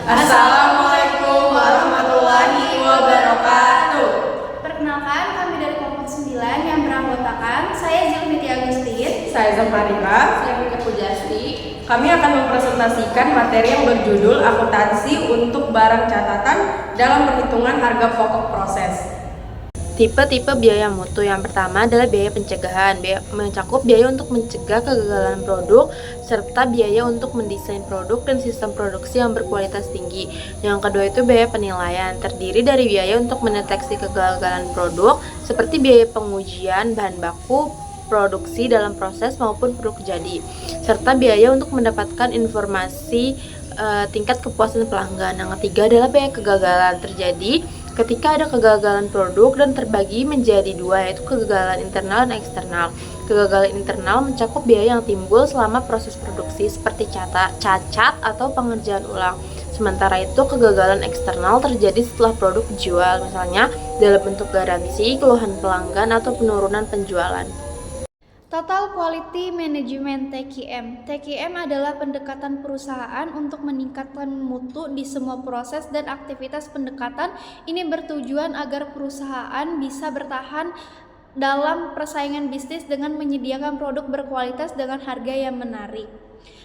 Assalamualaikum warahmatullahi wabarakatuh. Perkenalkan, kami dari kelompok 9 yang beranggotakan saya Zulfiti Agustin, Saya Zafarika. Saya Mika Pujasti. Kami akan mempresentasikan materi yang berjudul akuntansi untuk barang catatan dalam perhitungan harga pokok proses. Tipe-tipe biaya mutu. Yang pertama adalah biaya pencegahan. Mencakup biaya untuk mencegah kegagalan produk serta biaya untuk mendesain produk dan sistem produksi yang berkualitas tinggi. Yang kedua itu biaya penilaian, terdiri dari biaya untuk mendeteksi kegagalan produk seperti biaya pengujian bahan baku, produksi dalam proses maupun produk jadi, serta biaya untuk mendapatkan informasi tingkat kepuasan pelanggan. Yang ketiga adalah biaya kegagalan, terjadi ketika ada kegagalan produk dan terbagi menjadi dua, yaitu kegagalan internal dan eksternal. Kegagalan internal mencakup biaya yang timbul selama proses produksi seperti cacat atau pengerjaan ulang. Sementara itu kegagalan eksternal terjadi setelah produk dijual, misalnya dalam bentuk garansi, keluhan pelanggan, atau penurunan penjualan. Total Quality Management (TQM). TQM adalah pendekatan perusahaan untuk meningkatkan mutu di semua proses dan aktivitas. Pendekatan ini bertujuan agar perusahaan bisa bertahan dalam persaingan bisnis dengan menyediakan produk berkualitas dengan harga yang menarik.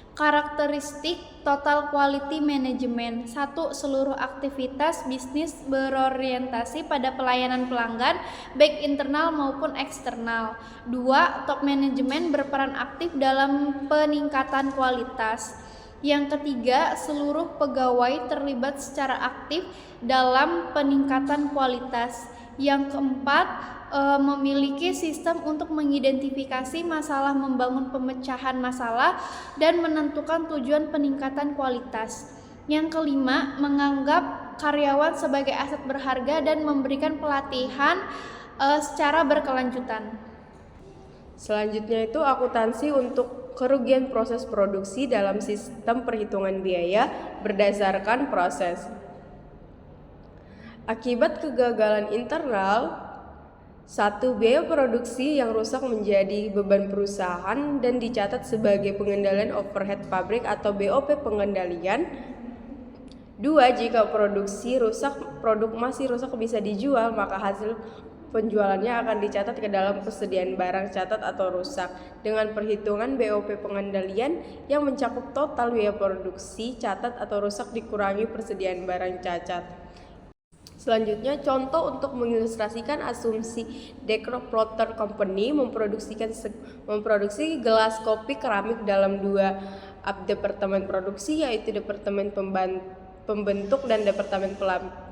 Karakteristik Total Quality Management. 1. Seluruh aktivitas bisnis berorientasi pada pelayanan pelanggan, baik internal maupun eksternal. 2. Top management berperan aktif dalam peningkatan kualitas. Yang ketiga, seluruh pegawai terlibat secara aktif dalam peningkatan kualitas. Yang keempat, memiliki sistem untuk mengidentifikasi masalah, membangun pemecahan masalah, dan menentukan tujuan peningkatan kualitas. Yang kelima, menganggap karyawan sebagai aset berharga dan memberikan pelatihan secara berkelanjutan. Selanjutnya itu akuntansi untuk kerugian proses produksi dalam sistem perhitungan biaya berdasarkan proses. Akibat kegagalan internal, 1. Biaya produksi yang rusak menjadi beban perusahaan dan dicatat sebagai pengendalian overhead pabrik atau BOP pengendalian. 2. Jika produk masih rusak bisa dijual, maka hasil penjualannya akan dicatat ke dalam persediaan barang catat atau rusak dengan perhitungan BOP pengendalian yang mencakup total biaya produksi catat atau rusak dikurangi persediaan barang cacat. Selanjutnya, contoh untuk mengilustrasikan asumsi Decroplater Company memproduksi gelas kopi keramik dalam dua departemen produksi, yaitu departemen pembentuk dan departemen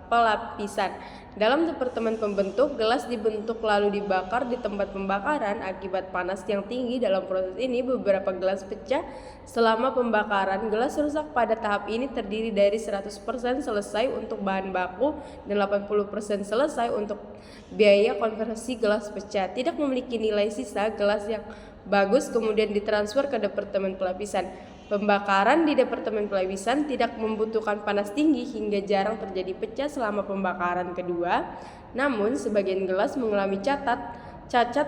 pelapisan. Dalam departemen pembentuk, gelas dibentuk lalu dibakar di tempat pembakaran. Akibat panas yang tinggi dalam proses ini, beberapa gelas pecah selama pembakaran. Gelas rusak pada tahap ini terdiri dari 100% selesai untuk bahan baku dan 80% selesai untuk biaya konversi gelas pecah. Tidak memiliki nilai sisa, gelas yang bagus kemudian ditransfer ke departemen pelapisan. Pembakaran di departemen pelapisan tidak membutuhkan panas tinggi hingga jarang terjadi pecah selama pembakaran kedua. Namun, sebagian gelas mengalami cacat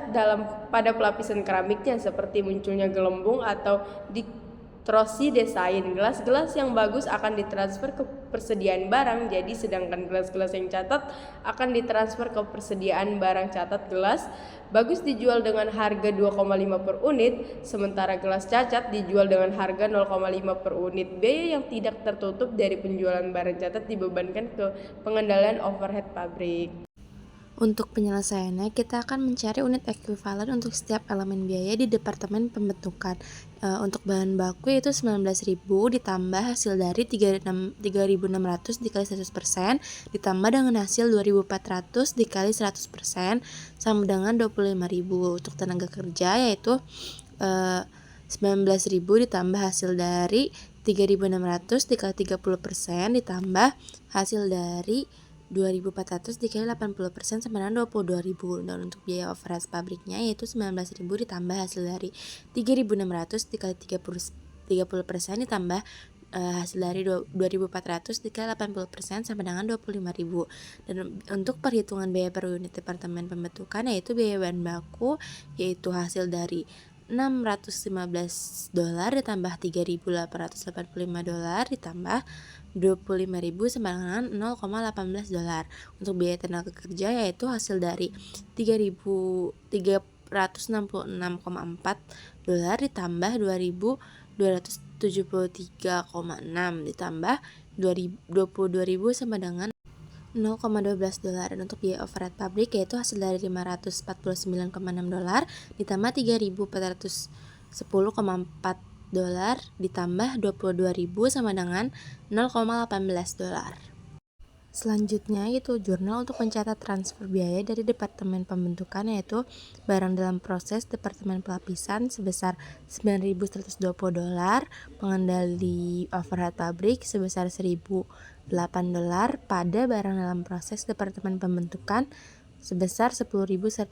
pada pelapisan keramiknya, seperti munculnya gelembung atau distorsi desain. Gelas-gelas yang bagus akan ditransfer ke persediaan barang, jadi sedangkan gelas-gelas yang catat akan ditransfer ke persediaan barang catat. Gelas bagus dijual dengan harga 2,5 per unit, sementara gelas cacat dijual dengan harga 0,5 per unit. Biaya yang tidak tertutup dari penjualan barang catat dibebankan ke pengendalian overhead pabrik. Untuk penyelesaiannya, kita akan mencari unit ekuivalen untuk setiap elemen biaya di departemen pembentukan. Untuk bahan baku yaitu 19.000 ditambah hasil dari 3.600 dikali 100% ditambah dengan hasil 2.400 dikali 100% sama dengan 25.000. Untuk tenaga kerja yaitu 19.000 ditambah hasil dari 3.600 dikali 30% ditambah hasil dari 2.400 dikali 80% sama dengan 22.000. Dan untuk biaya overhead pabriknya yaitu 19.000 ditambah hasil dari 3.600 dikali 30% ditambah hasil dari 2.400 dikali 80% sama dengan 25.000. Dan untuk perhitungan biaya per unit departemen pembentukan yaitu biaya bahan baku, yaitu hasil dari $615 ditambah $3.885 ditambah 25.000 sama dengan $0,18. Untuk biaya tenaga kerja yaitu hasil dari $3.366,4 ditambah 2.273,6 ditambah 22.000 sama dengan $0,12. Dan untuk biaya overhead pabrik yaitu hasil dari $549,6 ditambah $3.410,4 ditambah 22.000 sama dengan $0,18. Selanjutnya yaitu jurnal untuk mencatat transfer biaya dari Departemen Pembentukan, yaitu barang dalam proses Departemen Pelapisan sebesar $9.120, pengendali overhead pabrik sebesar $1.008, pada barang dalam proses Departemen Pembentukan sebesar $10.128.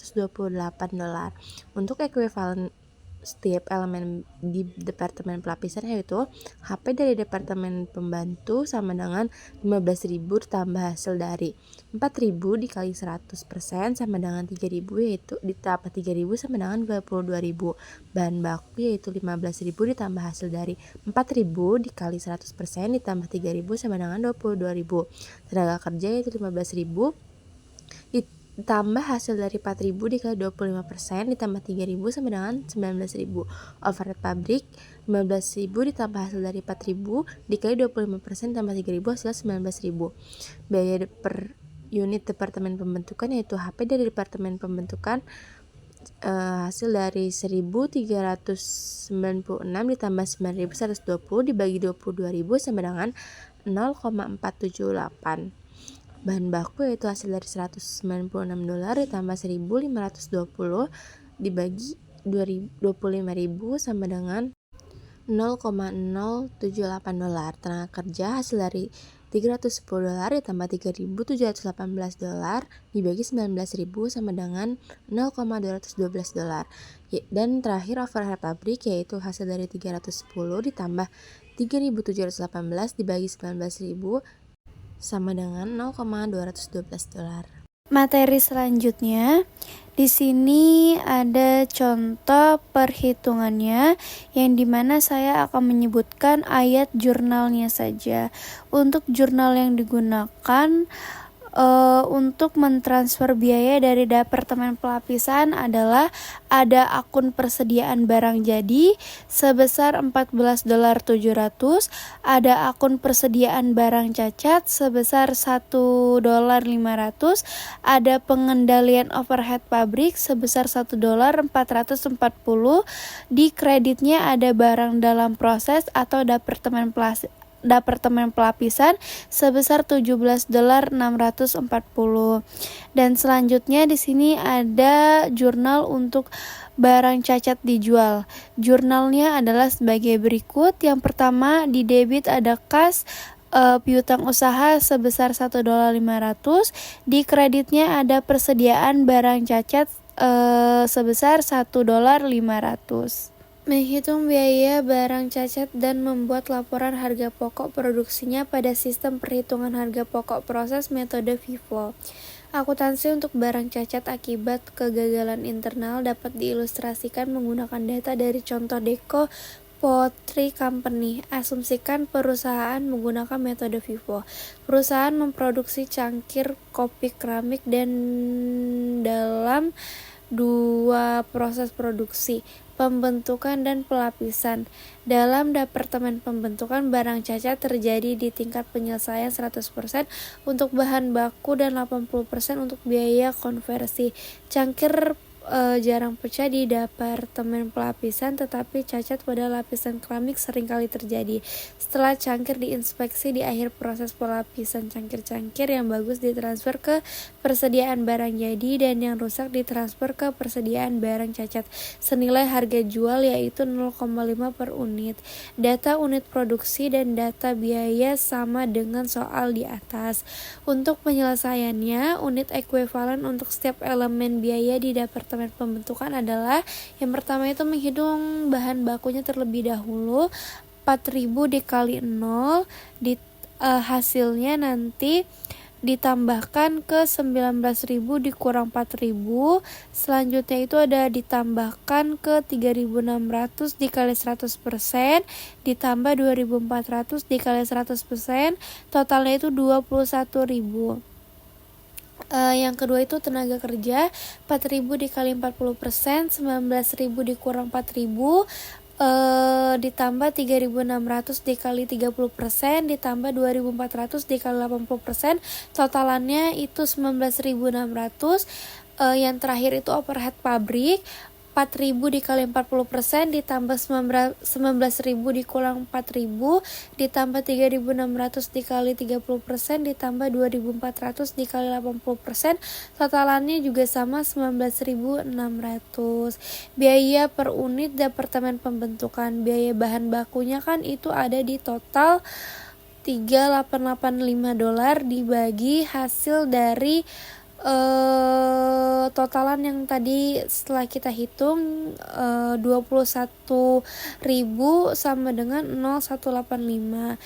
Untuk ekuivalen setiap elemen di Departemen Pelapisan yaitu HP dari Departemen Pembantu sama dengan 15.000 ditambah hasil dari 4.000 dikali 100% sama dengan 3.000, yaitu ditambah 3.000 sama dengan 22.000. Bahan baku yaitu 15.000 ditambah hasil dari 4.000 dikali 100% ditambah 3.000 sama dengan 22.000. Tenaga kerja yaitu 15.000 ditambah hasil dari 4.000 dikali 25% ditambah 3.000 sama dengan 19.000. Overhead pabrik 15.000 ditambah hasil dari 4.000 dikali 25% tambah 3.000 hasil 19.000. Biaya per unit Departemen Pembentukan yaitu HP dari Departemen Pembentukan hasil dari 1.396 ditambah 9.120 dibagi 22.000 sama dengan 0,478. Bahan baku yaitu hasil dari $196 ditambah 1.520 dibagi 25.000 sama dengan $0,078. Tenaga kerja hasil dari $310 ditambah $3.718 dibagi 19.000 sama dengan $0,212. Dan terakhir overhead pabrik yaitu hasil dari 310 ditambah 3.718 dibagi 19.000 sama dengan $0,212. Materi selanjutnya, di sini ada contoh perhitungannya yang dimana saya akan menyebutkan ayat jurnalnya saja. Untuk jurnal yang digunakan untuk mentransfer biaya dari Departemen Pelapisan adalah ada akun persediaan barang jadi sebesar $14.700, ada akun persediaan barang cacat sebesar $1.500, ada pengendalian overhead pabrik sebesar $1.440, di kreditnya ada barang dalam proses atau Departemen Pelapisan sebesar $17.640. Dan selanjutnya di sini ada jurnal untuk barang cacat dijual. Jurnalnya adalah sebagai berikut. Yang pertama, di debit ada kas piutang usaha sebesar $1.500. Di kreditnya ada persediaan barang cacat sebesar $1.500. Menghitung biaya barang cacat dan membuat laporan harga pokok produksinya pada sistem perhitungan harga pokok proses metode FIFO. Akuntansi untuk barang cacat akibat kegagalan internal dapat diilustrasikan menggunakan data dari contoh Deco Pottery Company. Asumsikan perusahaan menggunakan metode FIFO. Perusahaan memproduksi cangkir kopi keramik dan dalam dua proses produksi, pembentukan dan pelapisan. Dalam Departemen Pembentukan, barang cacat terjadi di tingkat penyelesaian 100% untuk bahan baku dan 80% untuk biaya konversi. Cangkir jarang pecah di Departemen Pelapisan, tetapi cacat pada lapisan keramik seringkali terjadi. Setelah cangkir diinspeksi di akhir proses pelapisan, cangkir-cangkir yang bagus ditransfer ke persediaan barang jadi dan yang rusak ditransfer ke persediaan barang cacat senilai harga jual yaitu 0,5 per unit. Data unit produksi dan data biaya sama dengan soal di atas. Untuk penyelesaiannya, unit ekuivalen untuk setiap elemen biaya di Departemen Pembentukan adalah yang pertama itu menghitung bahan bakunya terlebih dahulu. 4.000 dikali 0 hasilnya nanti ditambahkan ke 19.000 dikurang 4.000. Selanjutnya itu ada ditambahkan ke 3.600 dikali 100% ditambah 2.400 dikali 100%, totalnya itu 21.000. Yang kedua itu tenaga kerja 4.000 dikali 40%, 19.000 dikurang 4.000, ditambah 3.600 dikali 30% ditambah 2.400 dikali 80%, totalannya itu 19.600. Yang terakhir itu overhead pabrik 4.000 dikali 40% ditambah 19.000 dikurang 4.000 ditambah 3.600 dikali 30% ditambah 2.400 dikali 80%, totalannya juga sama 19.600. Biaya per unit departemen pembentukan, biaya bahan bakunya kan itu ada di total $3.885 dibagi hasil dari totalan yang tadi setelah kita hitung 21.000 sama dengan 0.185.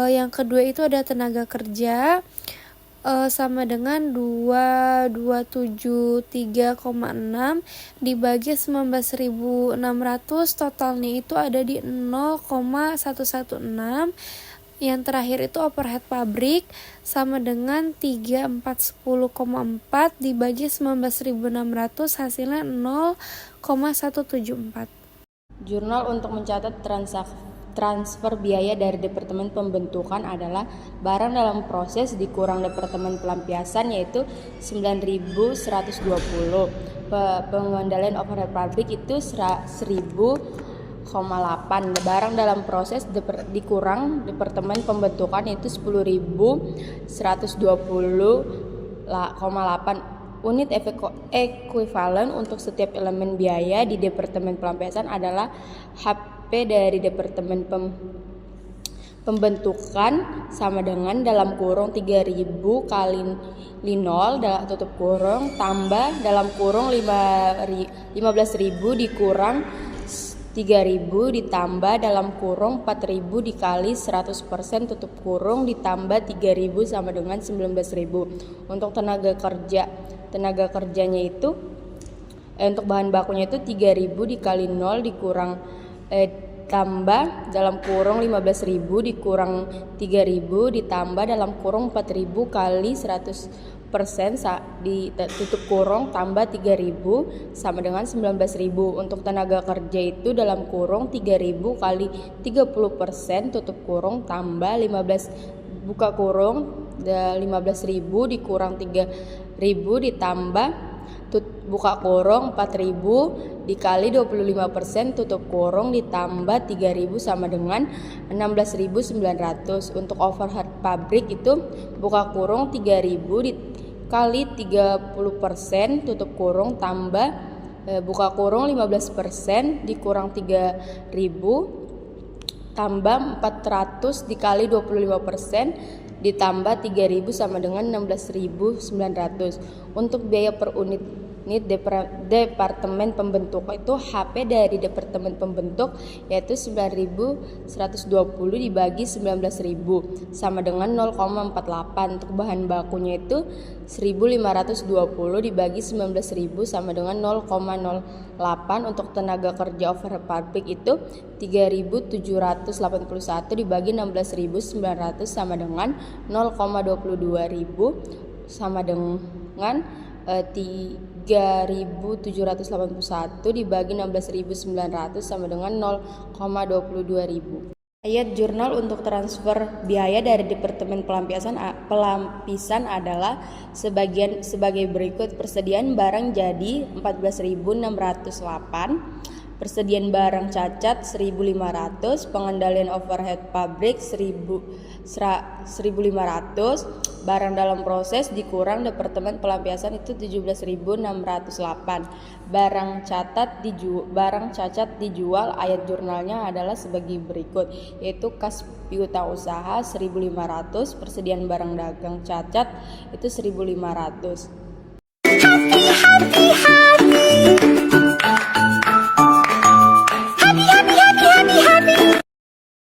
Yang kedua itu ada tenaga kerja sama dengan 273,6 dibagi 19.600, totalnya itu ada di 0,116. Yang terakhir itu overhead pabrik sama dengan 3.410,4 dibagi 19.600, hasilnya 0,174. Jurnal untuk mencatat transfer biaya dari Departemen Pembentukan adalah barang dalam proses dikurang Departemen Pelampiasan yaitu 9.120. Pengendalian overhead pabrik itu 1.000,8. Barang dalam proses dikurang Departemen Pembentukan itu 10.120,8. Unit ekuivalen untuk setiap elemen biaya di Departemen Pelampiasan adalah HP dari Departemen Pembentukan sama dengan dalam kurung 3.000 kali 0 tutup kurung tambah dalam kurung 15.000 dikurang 3.000 ditambah dalam kurung 4.000 dikali 100% tutup kurung ditambah 3.000 sama dengan 19.000. Untuk tenaga kerjanya itu untuk bahan bakunya itu 3.000 dikali 0 dikurang tambah dalam kurung 15.000 dikurang 3.000 ditambah dalam kurung 4.000 kali 100% ditutup kurung tambah 3.000 sama dengan 19.000. Untuk tenaga kerja itu dalam kurung 3.000 kali 30% tutup kurung tambah 15 buka kurung 15.000 dikurang 3.000 ditambah buka kurung 4.000 dikali 25% tutup kurung ditambah 3.000 sama dengan 16.900. Untuk overhead pabrik itu buka kurung 3.000 dikali 30% tutup kurung tambah buka kurung 15% dikurang 3.000 tambah 400 dikali 25% ditambah 3.000 sama dengan 16.900. Untuk biaya per unit Departemen Pembentuk itu HP dari Departemen Pembentuk yaitu 9.120 dibagi 19.000 sama dengan 0,48. Untuk bahan bakunya itu 1.520 dibagi 19.000 sama dengan 0,08. Untuk tenaga kerja overhead pabrik itu 3.781 dibagi 16.900 sama dengan 0,22.000 sama dengan 3.781 dibagi 16.900 sama dengan 0,22.000. Ayat jurnal untuk transfer biaya dari Departemen Pelampisan adalah sebagai berikut. Persediaan barang jadi 14.608, persediaan barang cacat 1.500, pengendalian overhead pabrik 1.500, barang dalam proses dikurang Departemen Pelampiasan itu 17.608. Barang cacat dijual, ayat jurnalnya adalah sebagai berikut, yaitu kas piutang usaha 1.500, persediaan barang dagang cacat itu 1.500.